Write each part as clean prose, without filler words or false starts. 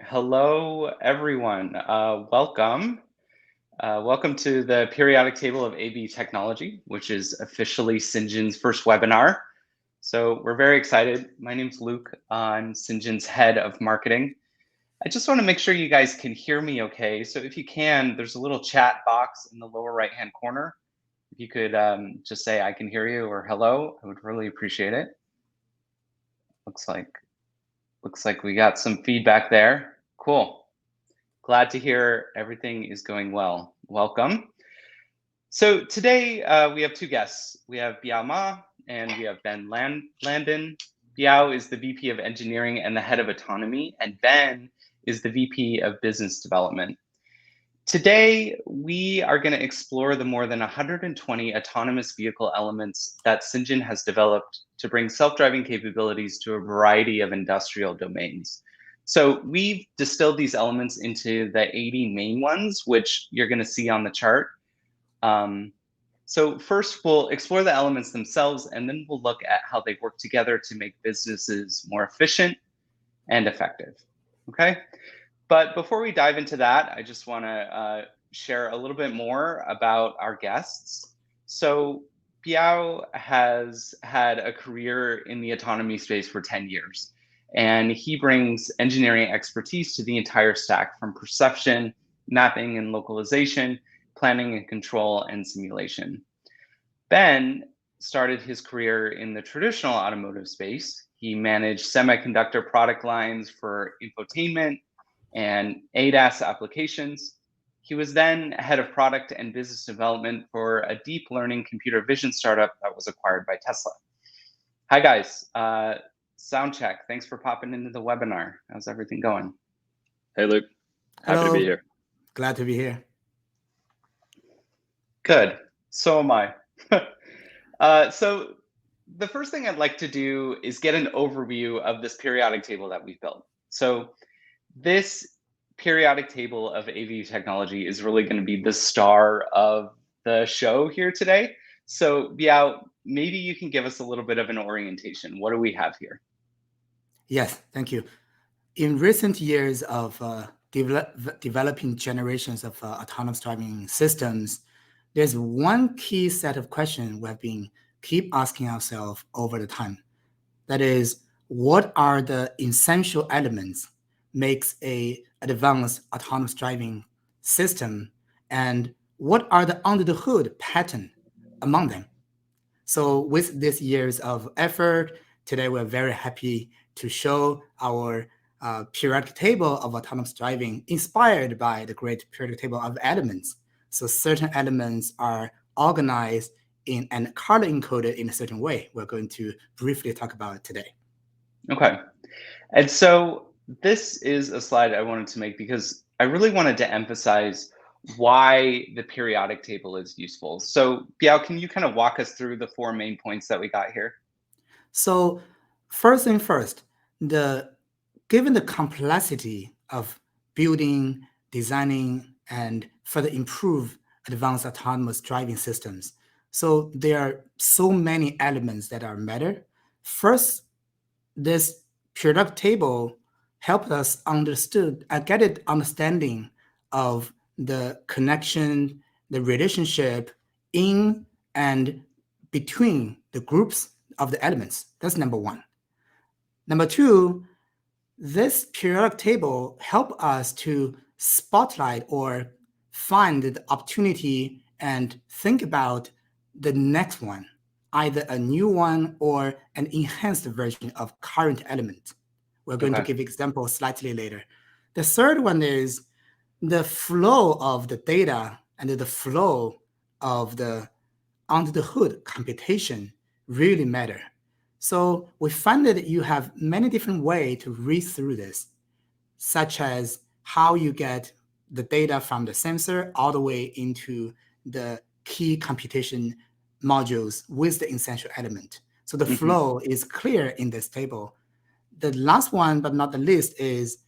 Hello, everyone. Welcome. Welcome to the periodic table of AV technology, which is officially Cyngn's first webinar. So we're very excited. My name's Luke. I'm Cyngn's head of marketing. I just want to make sure you guys can hear me okay. So if you can, there's a little chat box in the lower right-hand corner. If you could just say, I can hear you or hello, I would really appreciate it. Looks like we got some feedback there. Cool. Glad to hear everything is going well. Welcome. So today we have two guests. We have Biao Ma and we have Landen. Biao is the VP of Engineering and the head of autonomy, and Ben is the VP of Business Development. Today, we are going to explore the more than 120 autonomous vehicle elements that Cyngn has developed to bring self-driving capabilities to a variety of industrial domains. So we've distilled these elements into the 80 main ones, which you're going to see on the chart. So first, we'll explore the elements themselves, and then we'll look at how they work together to make businesses more efficient and effective. Okay? But before we dive into that, I just want to share a little bit more about our guests. So Biao has had a career in the autonomy space for 10 years, and he brings engineering expertise to the entire stack from perception, mapping and localization, planning and control, and simulation. Ben started his career in the traditional automotive space. He managed semiconductor product lines for infotainment and ADAS applications. He was then head of product and business development for a deep learning computer vision startup that was acquired by Tesla. Hi guys, sound check. Thanks for popping into the webinar. How's everything going? Hey Luke, happy to be here. Glad to be here. Good, so am I. So the first thing I'd like to do is get an overview of this periodic table that we've built. So this periodic table of AV technology is really going to be the star of the show here today. So Biao, maybe you can give us a little bit of an orientation. What do we have here? Yes, thank you. In recent years of developing generations of autonomous driving systems, there's one key set of questions we have been keep asking ourselves over the time. That is, what are the essential elements makes a advanced autonomous driving system, and what are the under the hood pattern among them? So with this years of effort, today we're very happy to show our periodic table of autonomous driving inspired by the great periodic table of elements. So certain elements are organized in and color encoded in a certain way. We're going to briefly talk about it today. Okay. And so this is a slide I wanted to make because I really wanted to emphasize why the periodic table is useful. So Biao, can you kind of walk us through the four main points that we got here? So first thing first, given the complexity of building, designing, and further improve advanced autonomous driving systems, so there are so many elements that are matter. First, this periodic table helped us get an understanding of the connection, the relationship in and between the groups of the elements. That's number one. Number two, this periodic table help us to spotlight or find the opportunity and think about the next one, either a new one or an enhanced version of current element. We're going to give examples slightly later. The third one is the flow of the data and the flow of the under the hood computation really matter. So we find that you have many different ways to read through this, such as how you get the data from the sensor all the way into the key computation modules with the essential element. So the flow is clear in this table. The last one, but not the least, is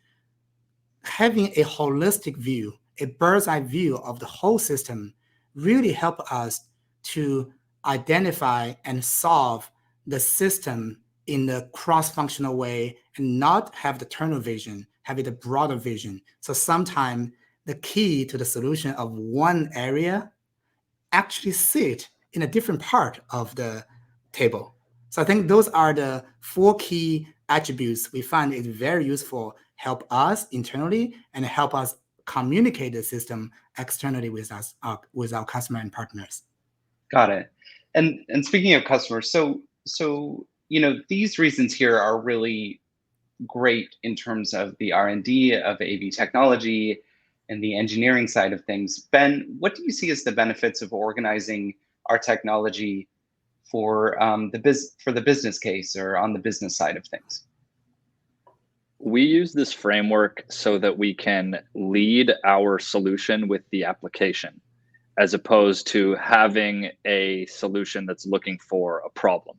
having a holistic view, a bird's eye view of the whole system really help us to identify and solve the system in a cross-functional way and not have the tunnel vision having a broader vision. So sometimes the key to the solution of one area actually sit in a different part of the table. So I think those are the 4 key attributes we find is very useful, help us internally and help us communicate the system externally with us, with our customer and partners. Got it. And speaking of customers, so these reasons here are really great in terms of the R&D of AV technology and the engineering side of things. Ben, what do you see as the benefits of organizing our technology for the business case or on the business side of things? We use this framework so that we can lead our solution with the application, as opposed to having a solution that's looking for a problem.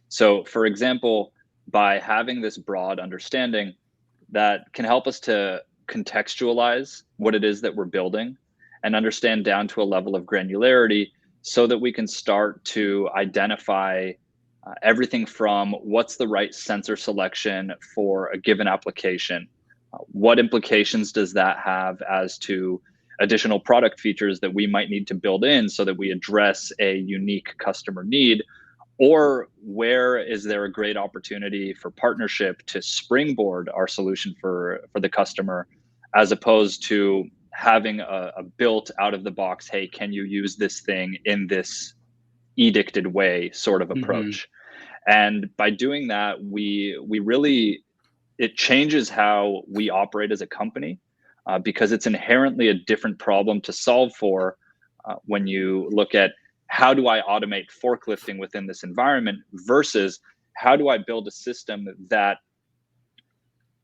So, for example, by having this broad understanding, that can help us to contextualize what it is that we're building and understand down to a level of granularity so that we can start to identify everything from what's the right sensor selection for a given application, what implications does that have as to additional product features that we might need to build in so that we address a unique customer need, or where is there a great opportunity for partnership to springboard our solution for the customer, as opposed to having a built out of the box, hey, can you use this thing in this edicted way sort of approach. And by doing that, we really, it changes how we operate as a company, because it's inherently a different problem to solve for when you look at how do I automate forklifting within this environment versus how do I build a system that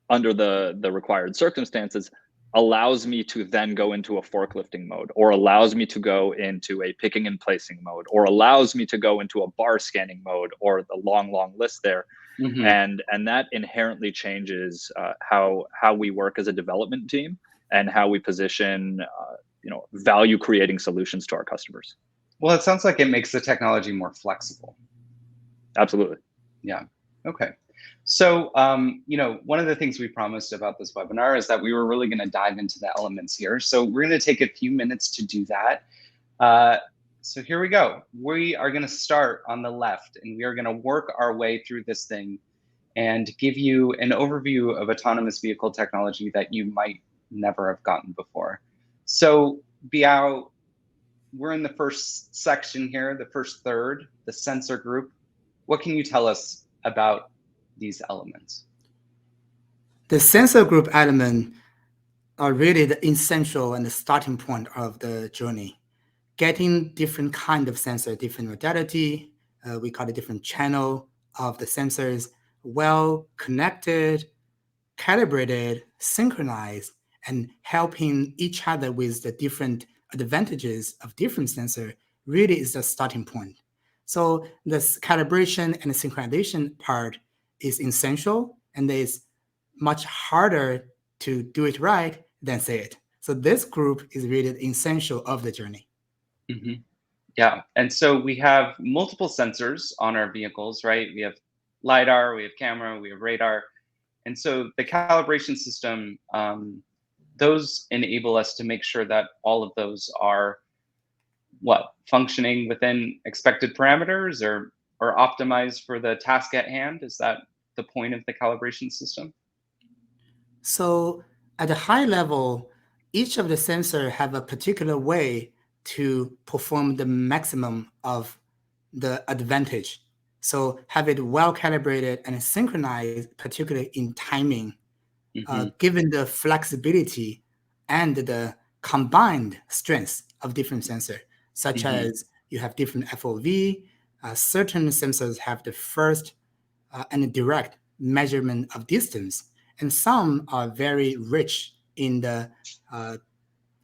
under the required circumstances allows me to then go into a forklifting mode, or allows me to go into a picking and placing mode, or allows me to go into a bar scanning mode, or the long list there. And that inherently changes how we work as a development team and how we position value creating solutions to our customers. Well, it sounds like it makes the technology more flexible. Absolutely. Yeah. Okay. So, one of the things we promised about this webinar is that we were really going to dive into the elements here. So we're going to take a few minutes to do that. So here we go. We are going to start on the left, and we are going to work our way through this thing and give you an overview of autonomous vehicle technology that you might never have gotten before. So, Biao, we're in the first section here, the first third, the sensor group. What can you tell us about these elements? The sensor group element are really the essential and the starting point of the journey. Getting different kind of sensor, different modality, we call it different channel of the sensors, well connected, calibrated, synchronized, and helping each other with the different advantages of different sensor really is the starting point. So this calibration and the synchronization part is essential, and it's much harder to do it right than say it. So this group is really essential of the journey. Yeah, and so we have multiple sensors on our vehicles, right? We have LiDAR, we have camera, we have radar. And so the calibration system, those enable us to make sure that all of those are functioning within expected parameters or optimized for the task at hand. Is that the point of the calibration system? So at a high level, each of the sensors have a particular way to perform the maximum of the advantage. So have it well calibrated and synchronized, particularly in timing, given the flexibility and the combined strengths of different sensors, such as you have different FOV, certain sensors have the first and direct measurement of distance, and some are very rich in the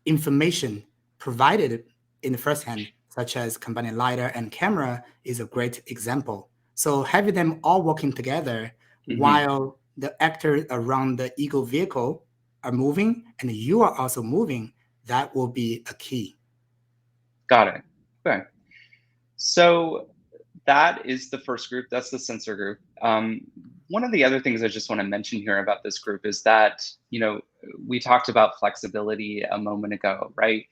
information provided in the first hand, such as combining LiDAR and camera is a great example. So having them all working together while the actors around the ego vehicle are moving and you are also moving, that will be a key. Got it. Okay. So that is the first group. That's the sensor group. one of the other things I just want to mention here about this group is that, we talked about flexibility a moment ago, right?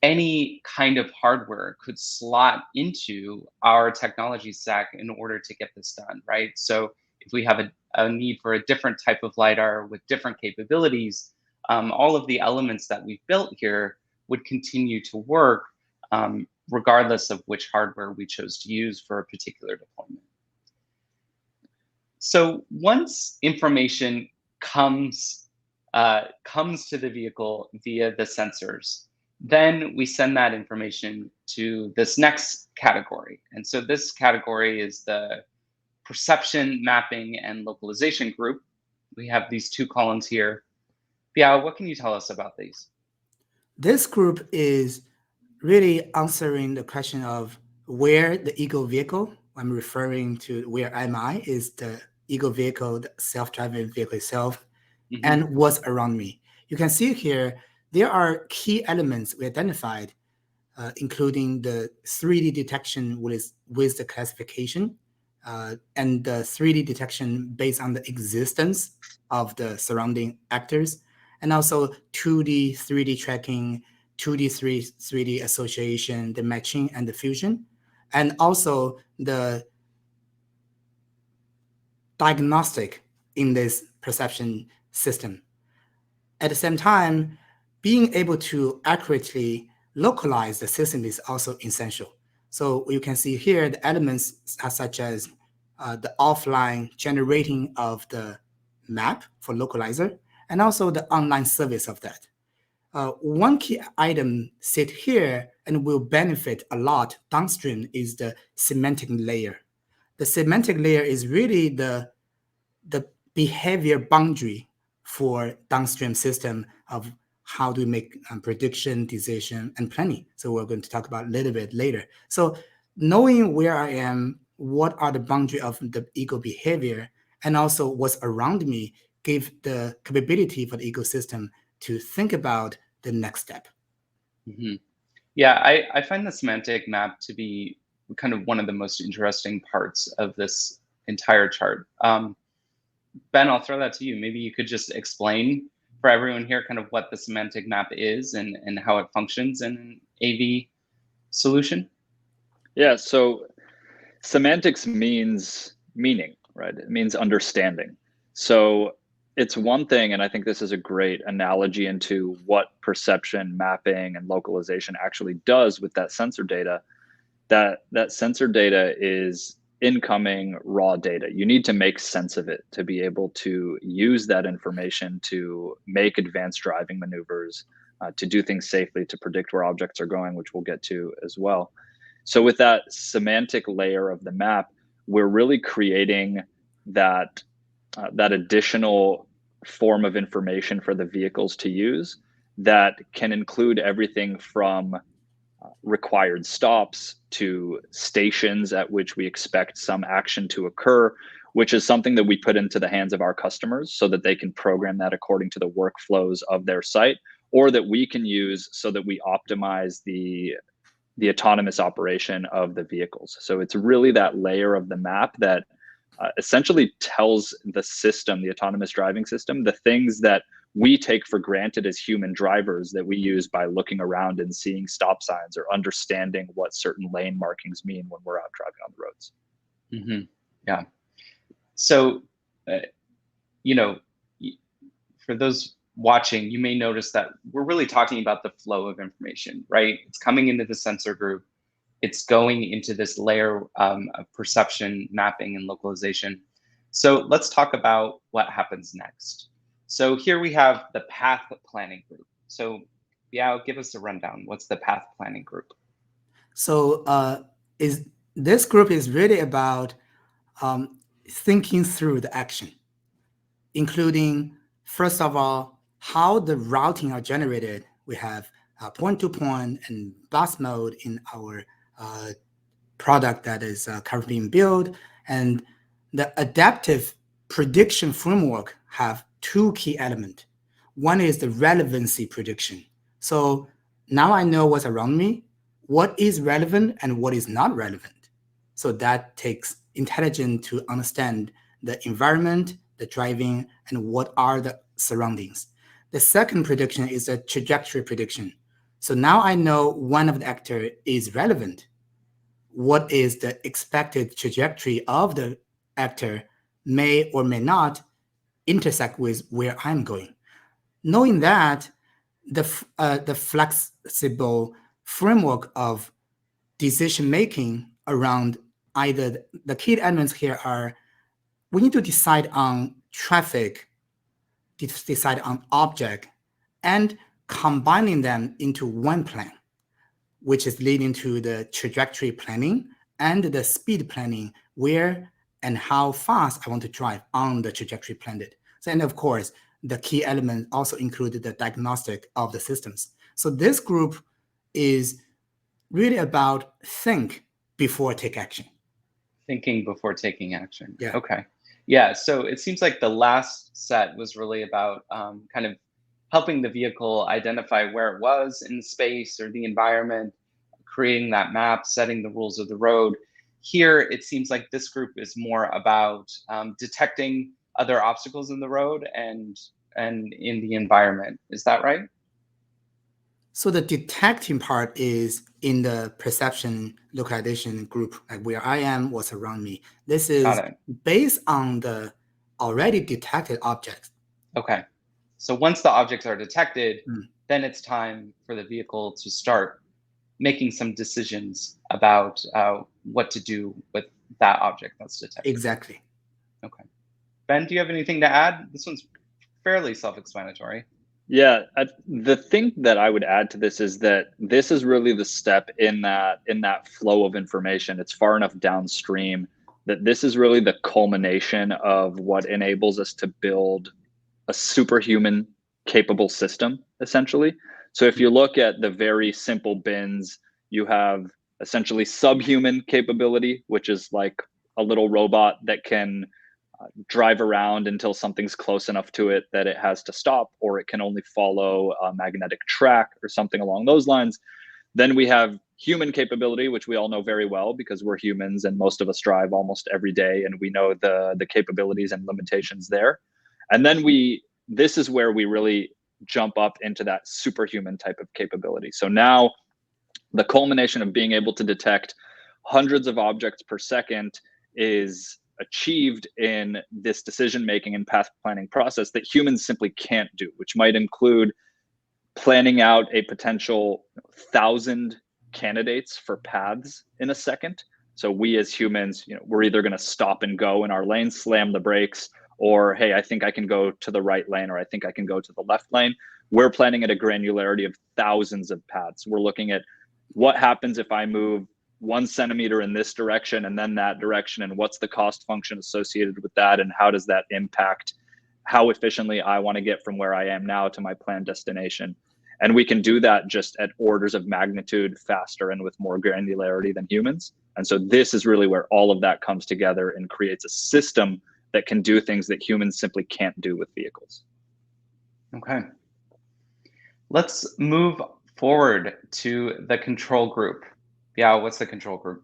Any kind of hardware could slot into our technology stack in order to get this done, right? So if we have a need for a different type of LiDAR with different capabilities, all of the elements that we've built here would continue to work regardless of which hardware we chose to use for a particular deployment. So once information comes to the vehicle via the sensors, then we send that information to this next category. And so this category is the perception, mapping, and localization group. We have these two columns here. Biao, what can you tell us about these? This group is really answering the question of where the ego vehicle, I'm referring to where am I, is the ego vehicle, the self-driving vehicle itself, and what's around me. You can see here, there are key elements we identified, including the 3D detection with the classification, and the 3D detection based on the existence of the surrounding actors, and also 2D, 3D tracking, 2D, 3D association, the matching and the fusion, and also the diagnostic in this perception system. At the same time, being able to accurately localize the system is also essential. So you can see here the elements are such as the offline generating of the map for localizer, and also the online service of that. One key item sit here and will benefit a lot downstream is the semantic layer. The semantic layer is really the behavior boundary for downstream system of how to make prediction, decision, and planning. So we're going to talk about a little bit later. So knowing where I am, what are the boundary of the ego behavior, and also what's around me, give the capability for the ecosystem to think about the next step. Yeah, I find the semantic map to be kind of one of the most interesting parts of this entire chart. Ben, I'll throw that to you. Maybe you could just explain for everyone here kind of what the semantic map is and how it functions in an AV solution. Yeah, so semantics means meaning, right? It means understanding. So it's one thing, and I think this is a great analogy into what perception, mapping, and localization actually does with that sensor data. That sensor data is incoming raw data. You need to make sense of it to be able to use that information to make advanced driving maneuvers, to do things safely, to predict where objects are going, which we'll get to as well. So with that semantic layer of the map, we're really creating that additional form of information for the vehicles to use that can include everything from required stops to stations at which we expect some action to occur, which is something that we put into the hands of our customers so that they can program that according to the workflows of their site, or that we can use so that we optimize the autonomous operation of the vehicles. So it's really that layer of the map that essentially tells the system, the autonomous driving system, the things that we take for granted as human drivers that we use by looking around and seeing stop signs or understanding what certain lane markings mean when we're out driving on the roads. Yeah. So, for those watching, you may notice that we're really talking about the flow of information, right? It's coming into the sensor group. It's going into this layer of perception, mapping, and localization. So let's talk about what happens next. So here we have the path planning group. So Biao, give us a rundown. What's the path planning group? So this group is really about thinking through the action, including, first of all, how the routing are generated. We have point-to-point and bus mode in our product that is currently being built, and the adaptive prediction framework have two key elements. One is the relevancy prediction. So now I know what's around me, what is relevant and what is not relevant. So that takes intelligence to understand the environment, the driving, and what are the surroundings. The second prediction is a trajectory prediction. So now I know one of the actor is relevant. What is the expected trajectory of the actor may or may not intersect with where I'm going. Knowing that, the flexible framework of decision making around either the key elements here are we need to decide on traffic, decide on object, and combining them into one plan, which is leading to the trajectory planning and the speed planning, where and how fast I want to drive on the trajectory planned. So, and of course, the key element also included the diagnostic of the systems. So this group is really about think before take action. Thinking before taking action. Yeah. Okay. Yeah. So it seems like the last set was really about kind of helping the vehicle identify where it was in space or the environment, creating that map, setting the rules of the road. Here, it seems like this group is more about detecting other obstacles in the road and in the environment. Is that right? So the detecting part is in the perception localization group, like where I am, what's around me. This is based on the already detected objects. Okay. So once the objects are detected, then it's time for the vehicle to start making some decisions about what to do with that object that's detected. Exactly. Okay. Ben, do you have anything to add? This one's fairly self-explanatory. Yeah, the thing that I would add to this is that this is really the step in that flow of information. It's far enough downstream that this is really the culmination of what enables us to build a superhuman capable system, essentially. So if you look at the very simple bins, you have essentially subhuman capability, which is like a little robot that can drive around until something's close enough to it that it has to stop, or it can only follow a magnetic track or something along those lines. Then we have human capability, which we all know very well because we're humans and most of us drive almost every day, and we know the capabilities and limitations there. And then this is where we really jump up into that superhuman type of capability. So now the culmination of being able to detect hundreds of objects per second is achieved in this decision making and path planning process that humans simply can't do, which might include planning out a potential 1,000 candidates for paths in a second. So we as humans, we're either going to stop and go in our lane, slam the brakes, or hey, I think I can go to the right lane, or I think I can go to the left lane. We're planning at a granularity of thousands of paths. We're looking at what happens if I move 1 centimeter in this direction and then that direction, and what's the cost function associated with that, and how does that impact how efficiently I want to get from where I am now to my planned destination. And we can do that just at orders of magnitude faster and with more granularity than humans. And so this is really where all of that comes together and creates a system that can do things that humans simply can't do with vehicles. Okay. Let's move forward to the control group. Yeah, what's the control group?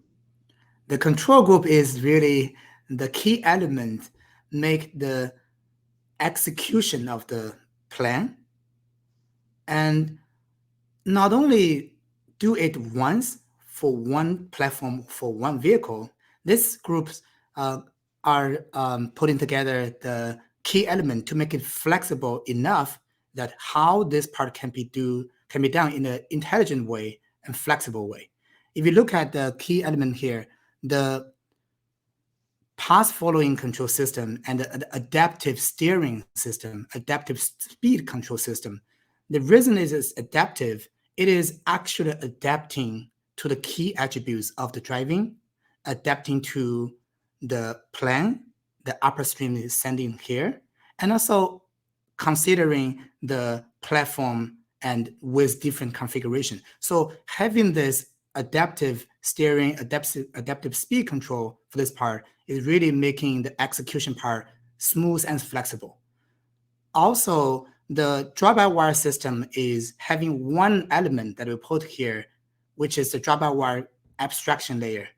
The control group is really the key element, make the execution of the plan, and not only do it once for one platform, for one vehicle. These groups are putting together the key element to make it flexible enough that how this part can be done in an intelligent way and flexible way. If you look at the key element here, the path following control system and the adaptive steering system, adaptive speed control system, the reason it is adaptive, it is actually adapting to the key attributes of the driving, adapting to the plan, the upstream is sending here, and also considering the platform and with different configuration. So having this adaptive steering, adaptive speed control for this part is really making the execution part smooth and flexible. Also, the drive-by-wire system is having one element that we put here, which is the drive-by-wire abstraction layer.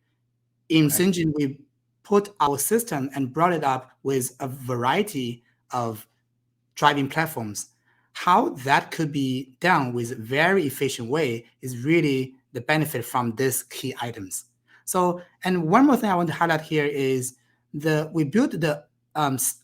In Cyngn, we put our system and brought it up with a variety of driving platforms. How that could be done with a very efficient way is really the benefit from these key items. So, and one more thing I want to highlight here is we built the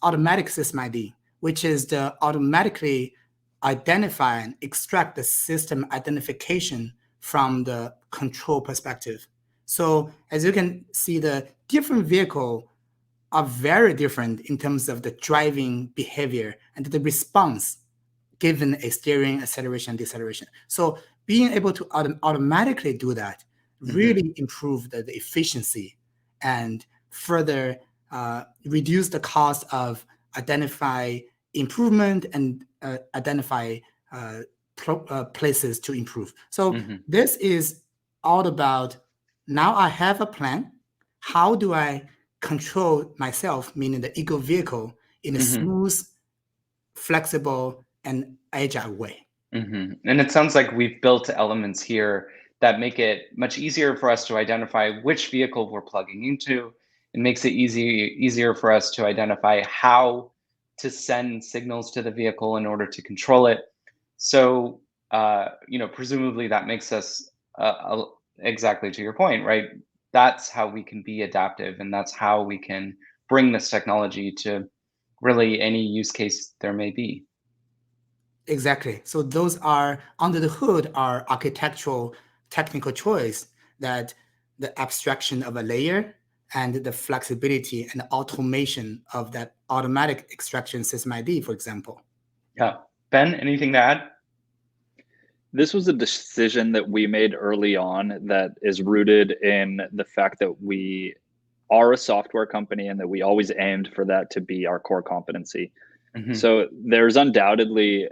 automatic system ID, which is the automatically identify and extract the system identification from the control perspective. So as you can see, the different vehicle are very different in terms of the driving behavior and the response given a steering, acceleration, deceleration. So being able to automatically do that really improve the efficiency and further reduce the cost of identify improvement and identify places to improve. So this is all about, now I have a plan. How do I control myself, meaning the ego vehicle, in a smooth, flexible, and agile way? And it sounds like we've built elements here that make it much easier for us to identify which vehicle we're plugging into. It makes it easier for us to identify how to send signals to the vehicle in order to control it. So, presumably that makes us exactly to your point, right? That's how we can be adaptive, and that's how we can bring this technology to really any use case there may be. Exactly. So those are, under the hood, are architectural technical choice, that the abstraction of a layer and the flexibility and automation of that automatic extraction system ID, for example. Yeah. Ben, anything to add? This was a decision that we made early on that is rooted in the fact that we are a software company and that we always aimed for that to be our core competency. So there's undoubtedly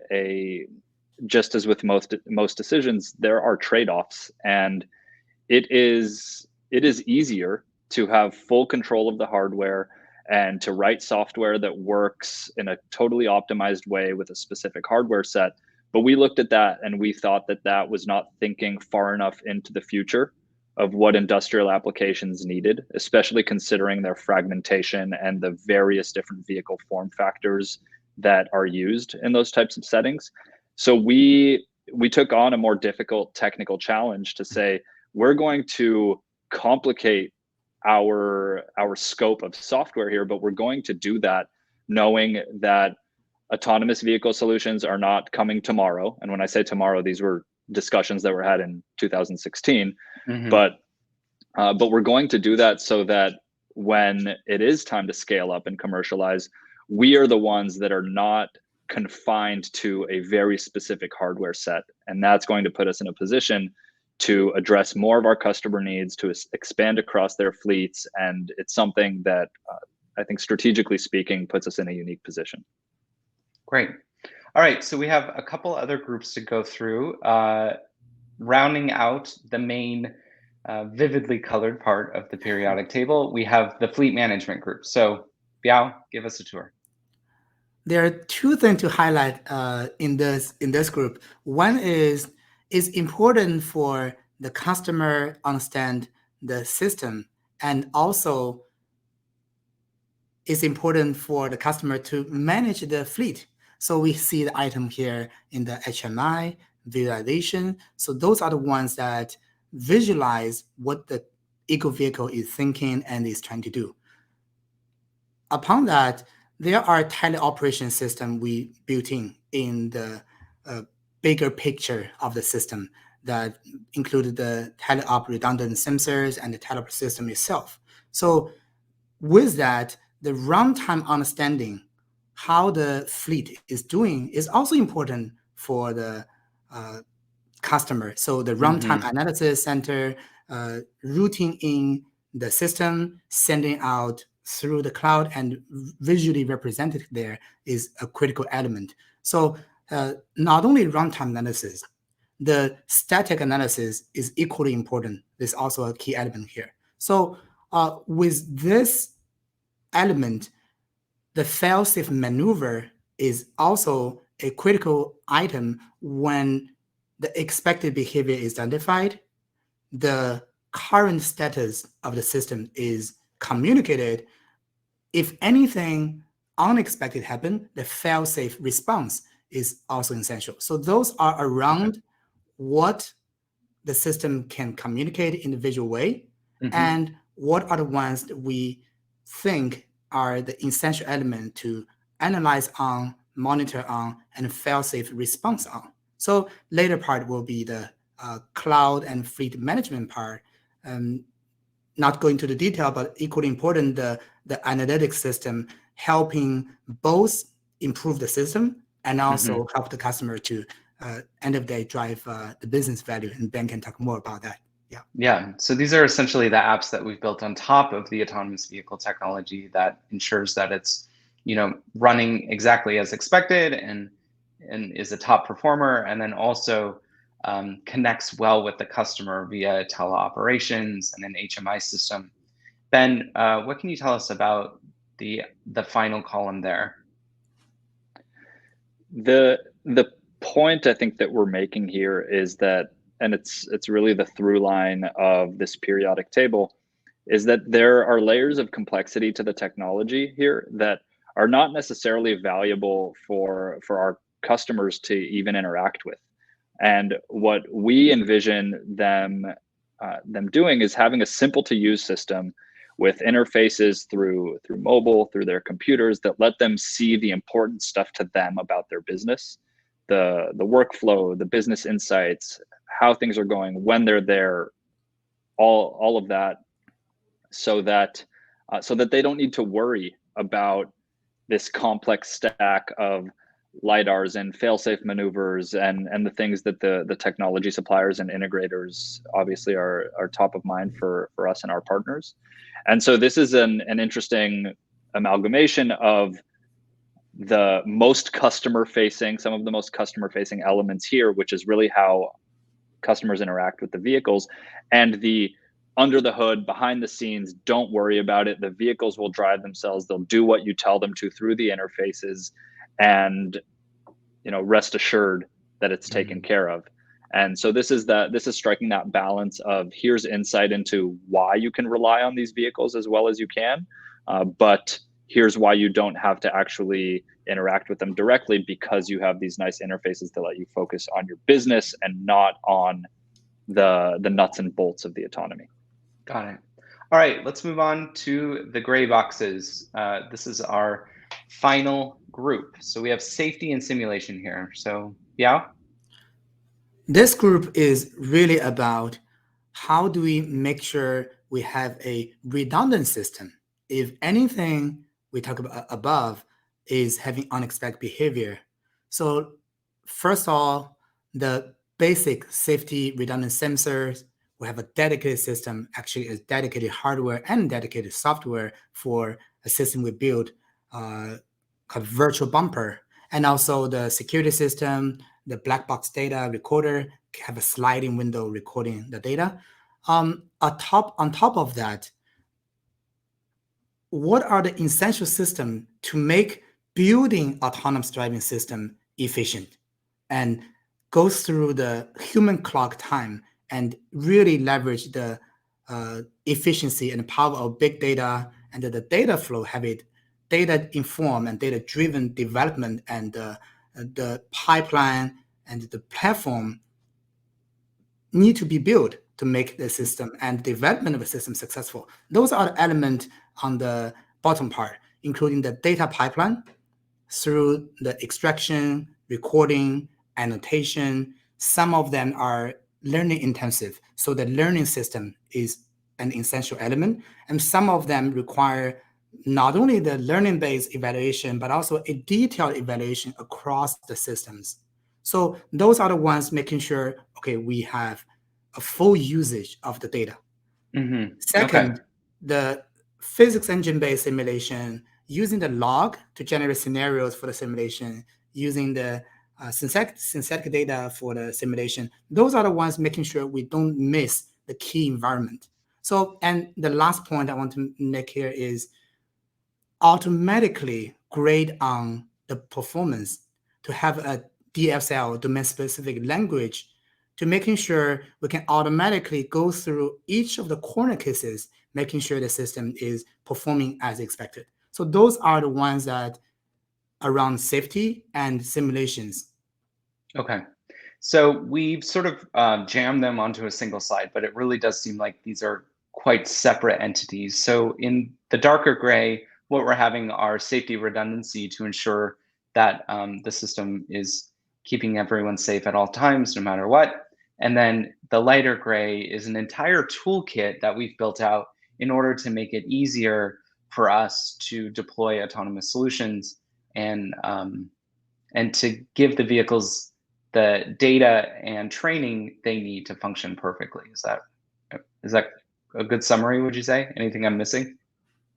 just as with most decisions, there are trade-offs, and it is easier to have full control of the hardware and to write software that works in a totally optimized way with a specific hardware set. But we looked at that and we thought that that was not thinking far enough into the future of what industrial applications needed, especially considering their fragmentation and the various different vehicle form factors that are used in those types of settings. So we took on a more difficult technical challenge to say, we're going to complicate our scope of software here, but we're going to do that knowing that autonomous vehicle solutions are not coming tomorrow. And when I say tomorrow, these were discussions that were had in 2016. But we're going to do that so that when it is time to scale up and commercialize, we are the ones that are not confined to a very specific hardware set. And that's going to put us in a position to address more of our customer needs, to expand across their fleets. And it's something that I think, strategically speaking, puts us in a unique position. Great. All right, so we have a couple other groups to go through, rounding out the main vividly colored part of the periodic table. We have the fleet management group. So Biao, give us a tour. There are two things to highlight in this group. One is, it's important for the customer understand the system, and also it's important for the customer to manage the fleet. So we see the item here in the HMI visualization. So those are the ones that visualize what the eco vehicle is thinking and is trying to do. Upon that, there are teleoperation system we built in the bigger picture of the system that included the teleop redundant sensors and the teleop system itself. So with that, the runtime understanding how the fleet is doing is also important for the customer. So the runtime analysis center, routing in the system, sending out through the cloud and visually represented there is a critical element. So not only runtime analysis, the static analysis is equally important. There's also a key element here. So with this element, the fail-safe maneuver is also a critical item when the expected behavior is identified, the current status of the system is communicated, if anything unexpected happen, the fail-safe response is also essential. So those are around what the system can communicate in a visual way, and what are the ones that we think are the essential element to analyze on, monitor on, and fail-safe response on. So later part will be the cloud and fleet management part. Not going to the detail, but equally important, the analytics system helping both improve the system and also help the customer to end of the day drive the business value. And Ben can talk more about that. Yeah. Yeah. So these are essentially the apps that we've built on top of the autonomous vehicle technology that ensures that it's, running exactly as expected and is a top performer, and then also connects well with the customer via teleoperations and an HMI system. Ben, what can you tell us about the final column there? The point I think that we're making here is that, and it's really the through line of this periodic table, is that there are layers of complexity to the technology here that are not necessarily valuable for our customers to even interact with. And what we envision them doing is having a simple to use system with interfaces through mobile, through their computers, that let them see the important stuff to them about their business, the workflow, the business insights, how things are going, when they're there, all of that, so that they don't need to worry about this complex stack of lidars and fail-safe maneuvers and the things that the technology suppliers and integrators obviously are top of mind for us and our partners. And so this is an interesting amalgamation of the most customer facing, some of the most customer facing elements here, which is really how customers interact with the vehicles, and the under the hood, behind the scenes, don't worry about it. The vehicles will drive themselves. They'll do what you tell them to through the interfaces, and rest assured that it's taken care of. And so this is striking that balance of, here's insight into why you can rely on these vehicles as well as you can, but here's why you don't have to actually interact with them directly, because you have these nice interfaces to let you focus on your business and not on the nuts and bolts of the autonomy. Got it. All right, let's move on to the gray boxes. This is our final group. So we have safety and simulation here. So Biao? This group is really about how do we make sure we have a redundant system. If anything we talk about above is having unexpected behavior. So first of all, the basic safety redundant sensors, we have a dedicated system, actually a dedicated hardware and dedicated software for a system we built called virtual bumper. And also the security system, the black box data recorder have a sliding window recording the data. On top of that, what are the essential systems to make building autonomous driving system efficient and go through the human clock time and really leverage the efficiency and power of big data and the data flow, have it data informed and data driven development, and the pipeline and the platform need to be built to make the system and development of the system successful. Those are the elements on the bottom part, including the data pipeline through the extraction, recording, annotation. Some of them are learning intensive, so the learning system is an essential element. And some of them require not only the learning-based evaluation, but also a detailed evaluation across the systems. So those are the ones making sure, okay, we have a full usage of the data. Second, the physics engine-based simulation, using the log to generate scenarios for the simulation, using the synthetic data for the simulation. Those are the ones making sure we don't miss the key environment. So, and the last point I want to make here is automatically grade on the performance to have a DSL, domain-specific language, to making sure we can automatically go through each of the corner cases, making sure the system is performing as expected. So those are the ones that around safety and simulations. Okay. So we've sort of jammed them onto a single slide, but it really does seem like these are quite separate entities. So in the darker gray, what we're having are safety redundancy to ensure that the system is keeping everyone safe at all times, no matter what. And then the lighter gray is an entire toolkit that we've built out in order to make it easier for us to deploy autonomous solutions and to give the vehicles the data and training they need to function perfectly. Is that a good summary, would you say? Anything I'm missing?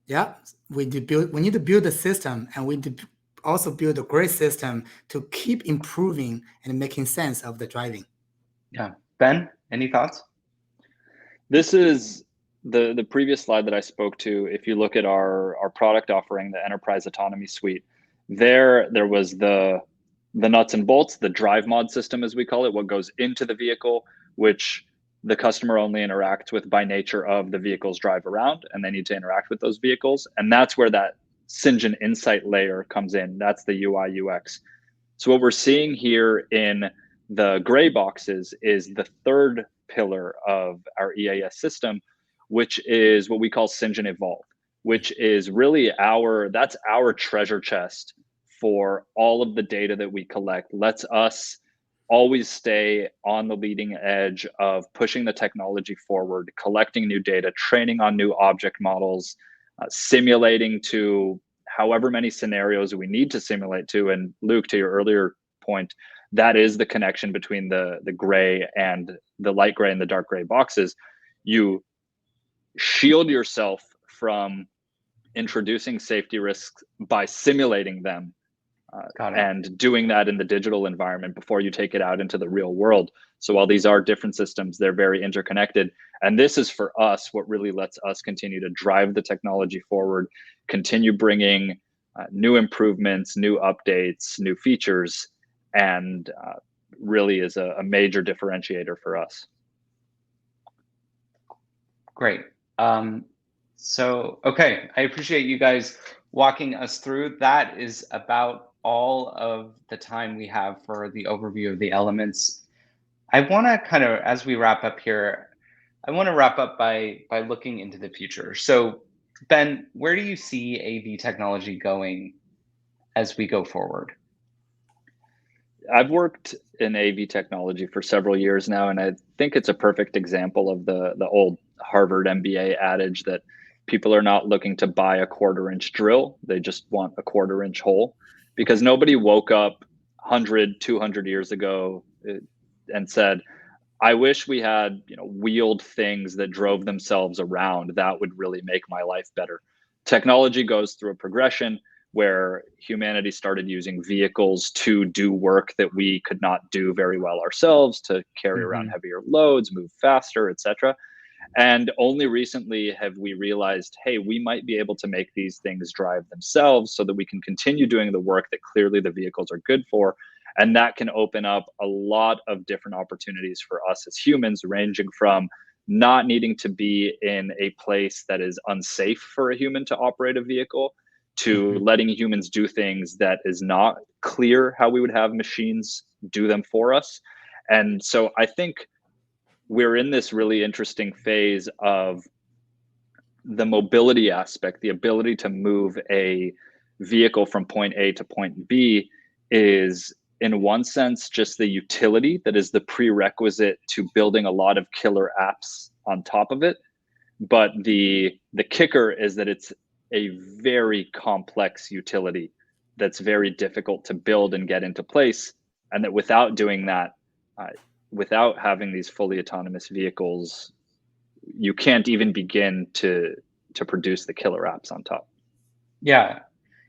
Yeah, we need to build a system, and we need to also build a great system to keep improving and making sense of the driving. Yeah. Ben, any thoughts? This is the previous slide that I spoke to. If you look at our product offering, the Enterprise Autonomy Suite, there was the nuts and bolts, the drive mod system, as we call it, what goes into the vehicle, which the customer only interacts with by nature of the vehicles drive around, and they need to interact with those vehicles. And that's where that Cyngn insight layer comes in. That's the UI UX. So what we're seeing here in the gray boxes is the third pillar of our EAS system, which is what we call Cyngn Evolve, which is really that's our treasure chest for all of the data that we collect. Lets us always stay on the leading edge of pushing the technology forward, collecting new data, training on new object models, simulating to however many scenarios we need to simulate to. And Luke, to your earlier point, that is the connection between the gray and the light gray and the dark gray boxes. You shield yourself from introducing safety risks by simulating them and doing that in the digital environment before you take it out into the real world. So while these are different systems, they're very interconnected. And this is for us what really lets us continue to drive the technology forward, continue bringing new improvements, new updates, new features, and really is a major differentiator for us. Great. Okay, I appreciate you guys walking us through. That is about all of the time we have for the overview of the elements. I want to kind of, as we wrap up here, I want to wrap up by looking into the future. So Ben, where do you see AV technology going as we go forward? I've worked in AV technology for several years now, and I think it's a perfect example of the old Harvard MBA adage that people are not looking to buy a 1/4-inch drill. They just want a 1/4-inch hole, because nobody woke up 100, 200 years ago and said, I wish we had, wheeled things that drove themselves around. That would really make my life better. Technology goes through a progression where humanity started using vehicles to do work that we could not do very well ourselves, to carry around heavier loads, move faster, etc. And only recently have we realized, hey, we might be able to make these things drive themselves so that we can continue doing the work that clearly the vehicles are good for. And that can open up a lot of different opportunities for us as humans, ranging from not needing to be in a place that is unsafe for a human to operate a vehicle, to letting humans do things that is not clear how we would have machines do them for us. And so I think we're in this really interesting phase of the mobility aspect. The ability to move a vehicle from point A to point B is, in one sense, just the utility that is the prerequisite to building a lot of killer apps on top of it. But the kicker is that it's a very complex utility that's very difficult to build and get into place. And that without doing that, without having these fully autonomous vehicles, you can't even begin to produce the killer apps on top. Yeah.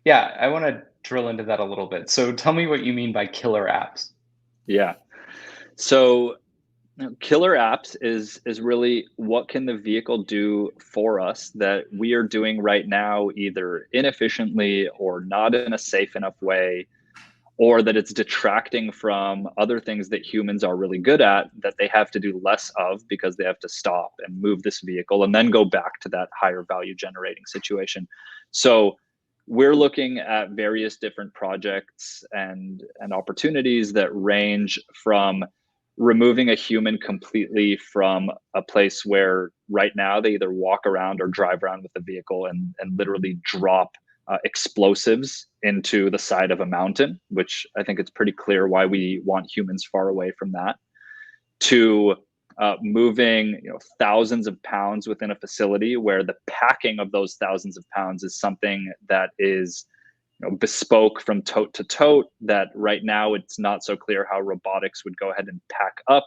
I want to drill into that a little bit. So tell me what you mean by killer apps. Yeah. So killer apps is really what can the vehicle do for us that we are doing right now, either inefficiently or not in a safe enough way, or that it's detracting from other things that humans are really good at that they have to do less of because they have to stop and move this vehicle and then go back to that higher value generating situation. So we're looking at various different projects and opportunities that range from removing a human completely from a place where right now they either walk around or drive around with the vehicle and literally drop explosives into the side of a mountain, which I think it's pretty clear why we want humans far away from that, to moving thousands of pounds within a facility where the packing of those thousands of pounds is something that is bespoke from tote to tote, that right now it's not so clear how robotics would go ahead and pack up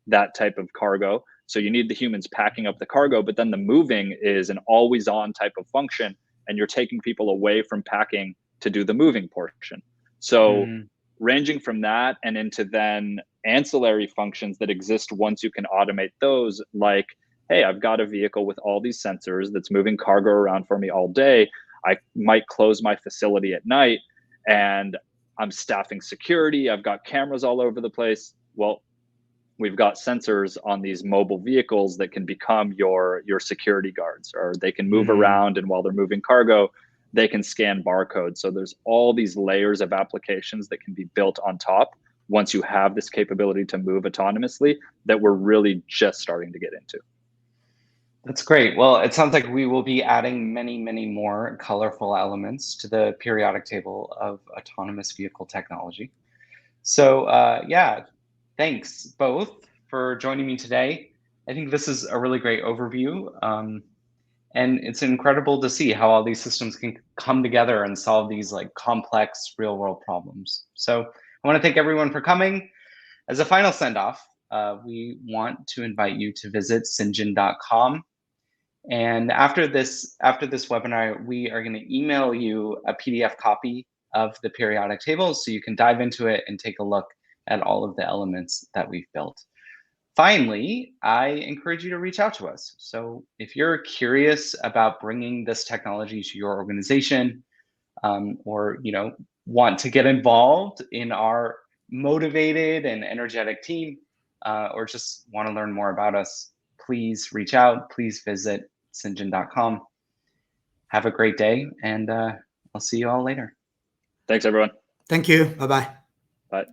that type of cargo. So you need the humans packing up the cargo, but then the moving is an always on type of function, and you're taking people away from packing to do the moving portion. So ranging from that and into then ancillary functions that exist once you can automate those, like, hey, I've got a vehicle with all these sensors that's moving cargo around for me all day. I might close my facility at night and I'm staffing security. I've got cameras all over the place. Well, we've got sensors on these mobile vehicles that can become your security guards, or they can move around, and while they're moving cargo, they can scan barcodes. So there's all these layers of applications that can be built on top once you have this capability to move autonomously that we're really just starting to get into. That's great. Well, it sounds like we will be adding many, many more colorful elements to the periodic table of autonomous vehicle technology. So yeah, thanks both for joining me today. I think this is a really great overview. And it's incredible to see how all these systems can come together and solve these like complex real world problems. So I want to thank everyone for coming. As a final send off, we want to invite you to visit cyngn.com. And after this webinar, we are going to email you a PDF copy of the periodic table so you can dive into it and take a look at all of the elements that we've built. Finally, I encourage you to reach out to us. So if you're curious about bringing this technology to your organization, or want to get involved in our motivated and energetic team, or just want to learn more about us, please reach out. Please visit cyngn.com. Have a great day, and I'll see you all later. Thanks, everyone. Thank you. Bye-bye. Bye.